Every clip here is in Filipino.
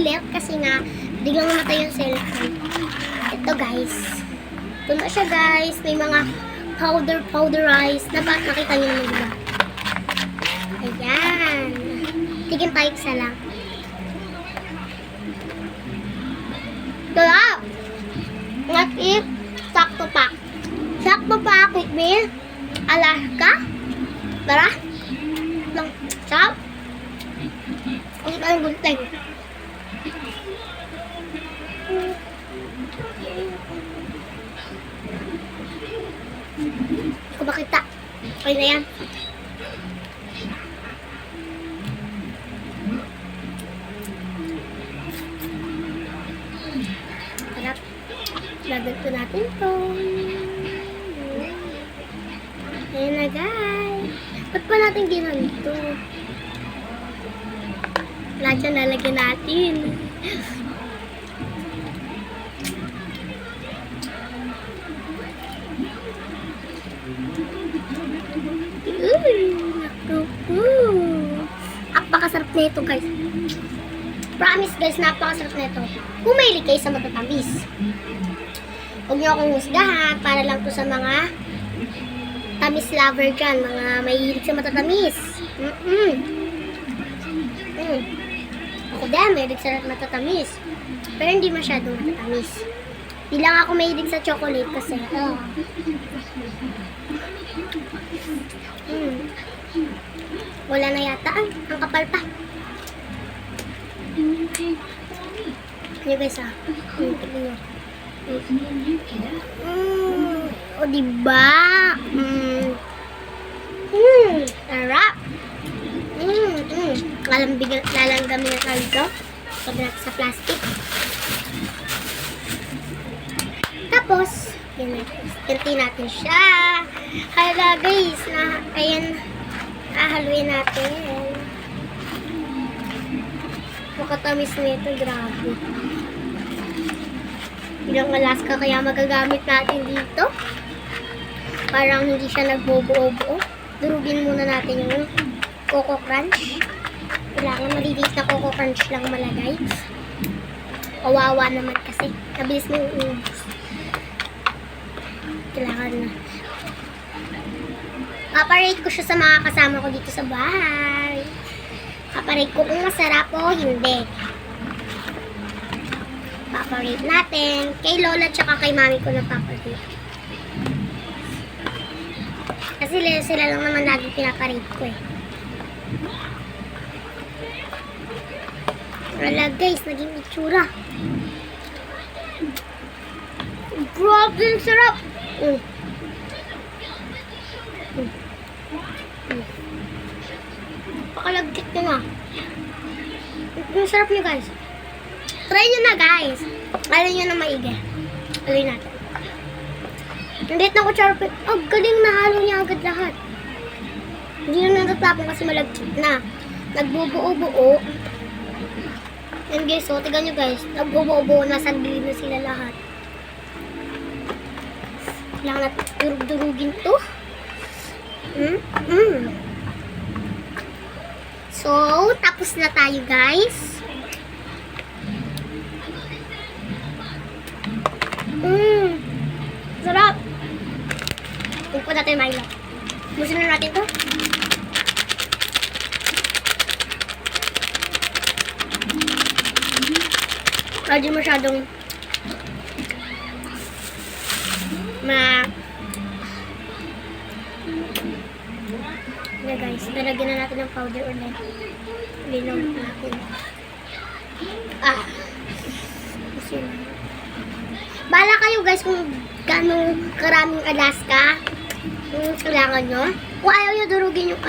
ulit kasi nga biglang namatay yung cellphone. Ito guys. Ito na siya guys. May mga powderized. Nakita niyo naman diba? Ayan. Tigin tayo isa lang. Sarap! Not it. Sakto pa. Sakto pa with me. Alaska. Tara. Lang. Sarap. Ang tayong gunting. Hindi ko makita. Okay na yan. Sarap. Lagat natin to. Ayan na guys. Ba't pa natin ginanito? Lahat yan lalagyan natin. Napakasarap na ito guys. Promise guys, napakasarap na ito. Kung mahilig kayo sa matatamis. Huwag niyo akong husgahan para lang to sa mga tamis lover dyan. Mga mahilig sa matatamis. Ako din, mahilig sa matatamis. Pero hindi masyadong matatamis. Di lang ako mahilig sa chocolate kasi wala na yata. Ang kapal pa. Ano guys tignan nyo. O diba? Sarap. Lalanggamin na tayo ito. Pag natin sa plastic. Tapos, ganti natin siya. Hala guys, ayan, haluin natin. Makatamis na ito, grabe. Bilang Alaska, kaya magagamit natin dito. Parang hindi siya nagbubuo-buo. Durugin muna natin yung Coco Crunch. Kailangan maliliit na Coco Crunch lang malagay. Kawawa naman kasi. Nabilis mo yung kailangan na. Paparate ko siya sa mga kasama ko dito sa bahay. Paparate ko kung masarap o hindi. Paparate natin. Kay Lola tsaka kay Mami ko na paparate. Kasi sila lang naman lagi pinaparate ko eh. Wala guys, naging itsura. Grabe yung sarap. Pakalagkit nyo na. Yung sarap nyo guys. Try nyo na guys. Alam nyo na maigi. Alam natin. Nandit na kutsara pa. Oh, galing, nahalo niya agad lahat. Hindi na natatapon kasi malagkit na. Nagbubuo-buo. Yan guys, so tigan nyo guys. Nagbubuo-buo. Nasa gilid na sila lahat. Kailangan natin durug-durugin to. So, tapos na tayo guys. Sarap. Huwag pa natin Milo. Busin na natin to. Medyo masyadong guys, lalagyan na natin ng powder ulit. Linaw natin. Bala kayo guys kung gano'ng karaming Alaska kailangan nyo. Kung ayaw nyo durugin yung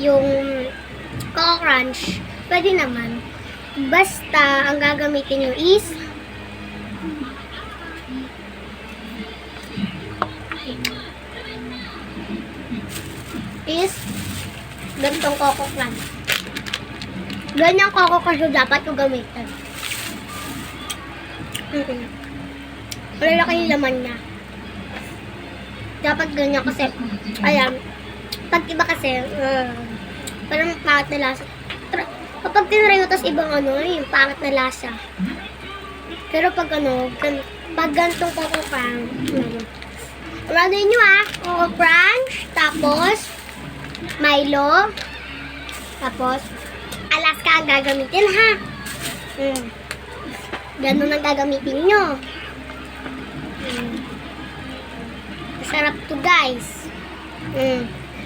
yung Coco Crunch, pwede naman. Basta, ang gagamitin nyo is ganitong Coco Crunch. Ganyang Coco Crunch dapat yung gamitin. Malalaki yung laman niya. Dapat ganyan kasi, ayan, pag iba kasi, parang pangat na lasa. Kapag tinry ko, tas ibang ano, yung pangit na lasa. Pero pag ano, pag gantong Coco Crunch, ano nyo Coco Crunch, tapos, Milo, tapos, Alaska ang gagamitin ha. Ganun ang gagamitin nyo. Masarap to guys.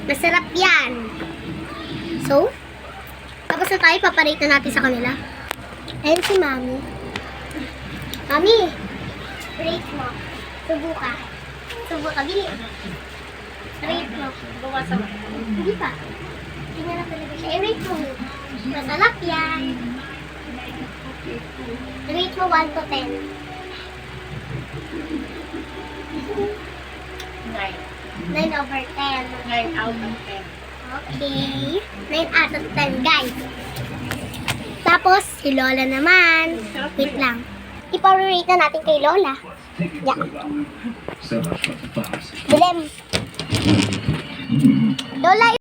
Masarap yan. So, tapos na tayo, paparate na natin sa kanila. Ayun si Mami. Mami, rate mo. Subo ka. Subo ka, bili. Rate mo. Hindi pa. Tingnan na talaga siya. I-rate mo. Masarap yan. Rate mo 1 to 10. 9 over 10. 9 out of 10. Okay. 9 out of 10, guys. Tapos, si Lola naman. Wait lang. Ipa-rate na natin kay Lola. Yeah. Bilem. Lola,